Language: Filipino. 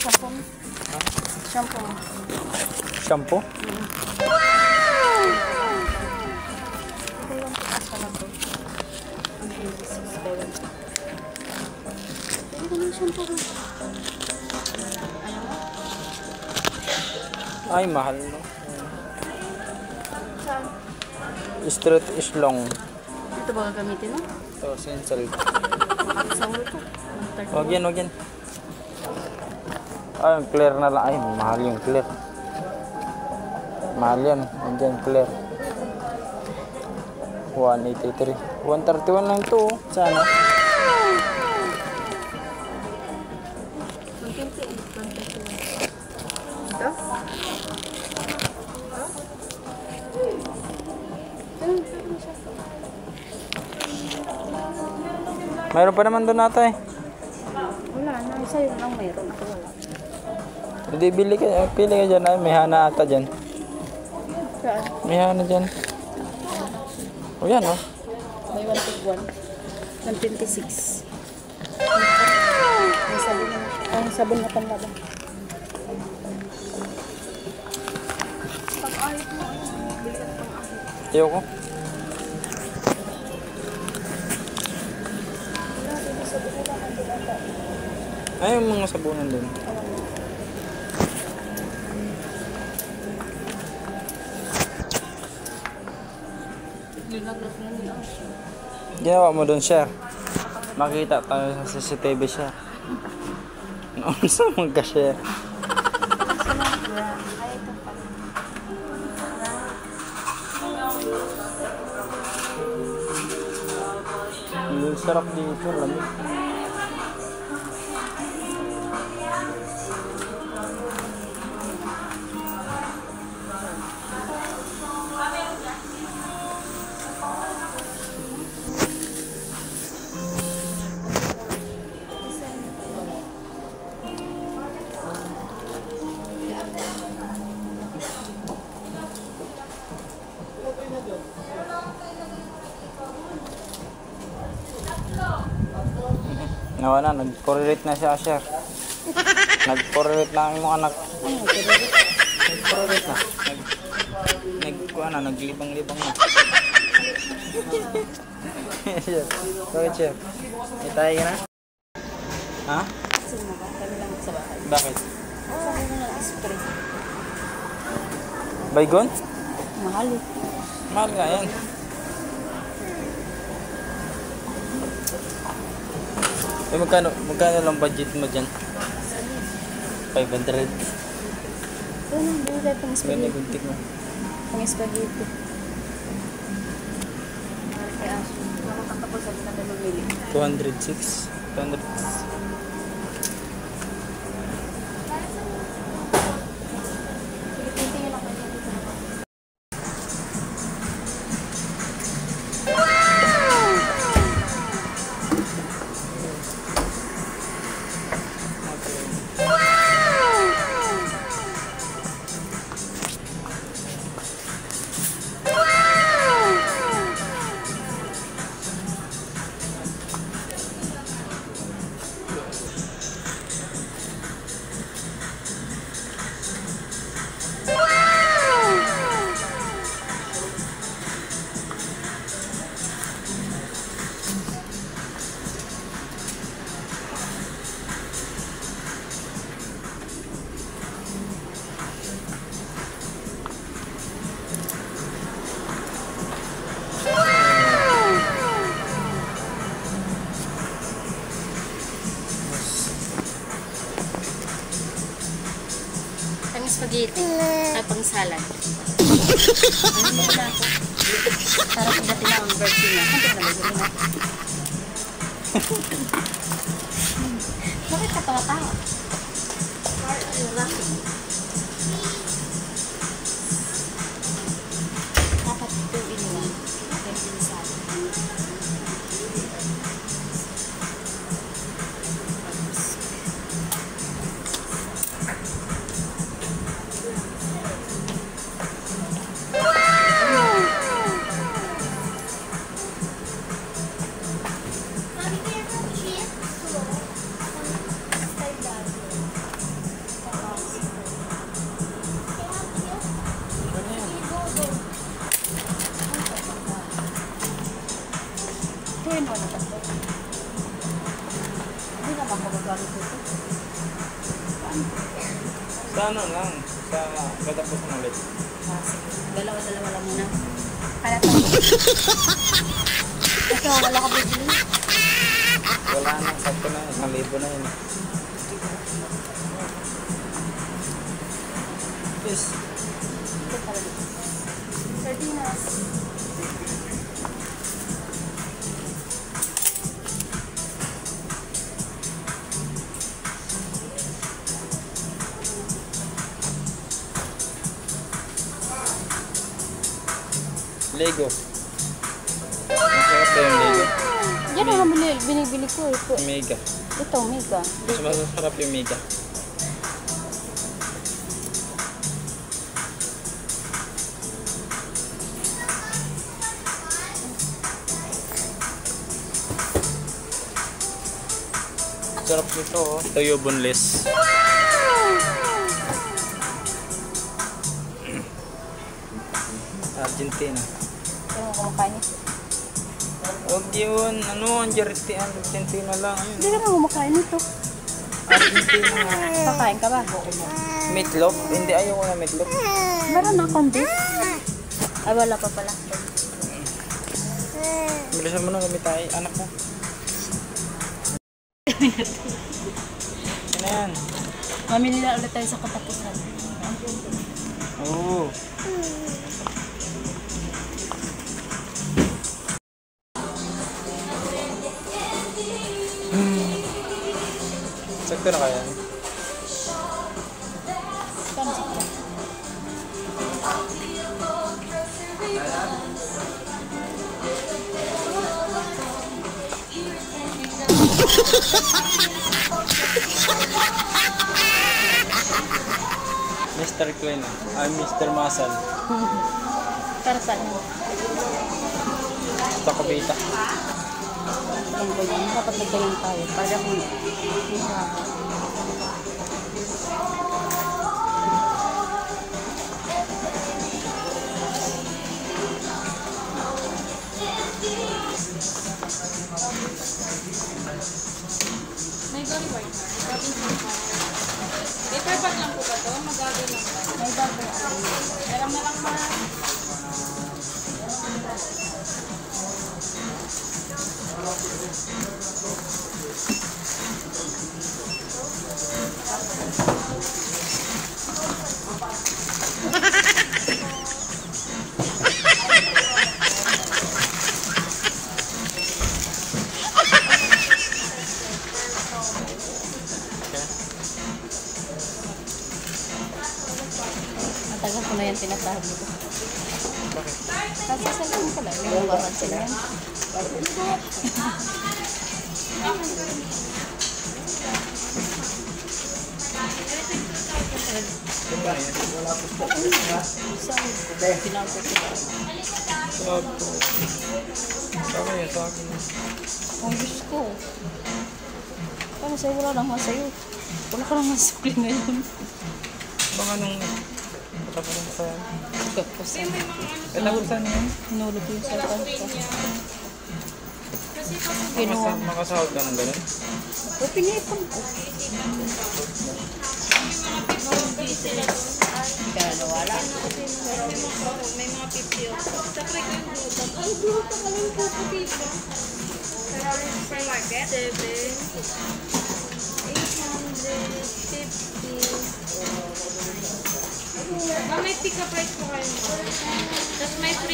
shampoo mo. Shampoo mo. Shampoo? Wow! Ito yung putas ka lang to. Ang 26 ba yun? Pwede ko ng shampoo mo. Ano mo? Ay, mahal no. Saan? Street is long. Ito ba gagamitin mo? Ito, sensal. Makakasahol ko. Wag yan, wag yan. Ay, yung clear na lang. Ay, mahal yung clear. Mahal yan. Andiyan, clear. 183. 131 lang ito. Sana. 128. Ito? Mayroon pa naman doon nata eh. Wala na. Sa'yo lang mayroon. Ako wala. Hindi, pili ka dyan. Ay, may hana ata dyan. Saan? May hana dyan. O yan o. May 121. 126. May sabon na. Ay, sabon na panlaban. Pag-ahit mo. Bili ka na pang-ahit. Ayoko. Ay, yung mga sabunan doon. Ginawa mo doon, share. Makita tayo sa CCTV, share. Noon sa magka-share. Yung sarap dito, lamig. Nawa na, nag-correlate na siya, share. Nag-correlate na ang mga anak. Nag-correlate na. Naglibang-libang na. Share. Bakit, share? May tayo ka na? Ha? Sino ba? Kami lang sa bahay. Bakit? Sabi mo lang spray. Baygon? Mahal eh. Mahal nga yan. Eh, magkano lang budget mo dyan? 500. Ito lang, bili pang Ganda spaghetti. guntik mo. Pang spaghetti. Kaya, nakakatapos sabi na tayo mamili. 206. 206. Tingin ako dito. Spaghetti at pang salad. Ano na ako? Para sa dati na ang version niya. Bakit na ba na? Bakit katawa-tawa? Dapat ito inuwan. Version salad. Sa ano lang, sa katapusan ulit. Dalawa-dalawa lang muna. Halata. Ito, wala ka bibili. Wala na, sakto na, 1,000 na yun. Yes. Ito pala. Sardinas. Lego. Masarap ba yung Lego? Yan ang binibili ko. Ito, Mega. ito mega. Mas masarap yung Mega. Sarap nito oh. Toyo boneless. Argentina. Ito mo kumakain ito. Huwag yun. Ano? Argentina lang. Hindi ka na kumakain ito. Argentina. Kakain ka ba? Meatloaf? Hindi, ayoko na meatloaf. Meron na akong beef. Ay, wala pa pala. Bilisan mo na kami tayo. Anak mo. Ano yan? Mamili na ulit tayo sa katapusan. Oo. Sakto na kaya? Kano sa kaya? Mr. Clean. I'm Mr. Muscle. Para saan mo? Sa Kabita. Ang ganyan. Dapat nagganyan tayo. Para kung May gari white. Paper bag lang po ba ito? Magagawin lang ba? may bago. Meron na lang ma. Matagal ko na yan tinatahan dito. Bakit? Kasi sa lang pala. May uwahan sila yan. Saan? Pinangkot sila. Sakto. Tama yan sa akin. Ang Diyos ko. Paano sa'yo? Wala naman sa'yo. Wala ka naman sukli ngayon. Baka nung katapusan sa yan. Kapusan. Katapusan yan? Hinulog ko yung cellphone ko. Kinuha. Makasahod ka ng ganun? O, pinipon ko. Kaya wala. May mga 50 off. Sa try ko yung gluten. Ang gluten ka lang po po dito. Sa supermarket? 850. May pick-up price po kayo. Tapos may free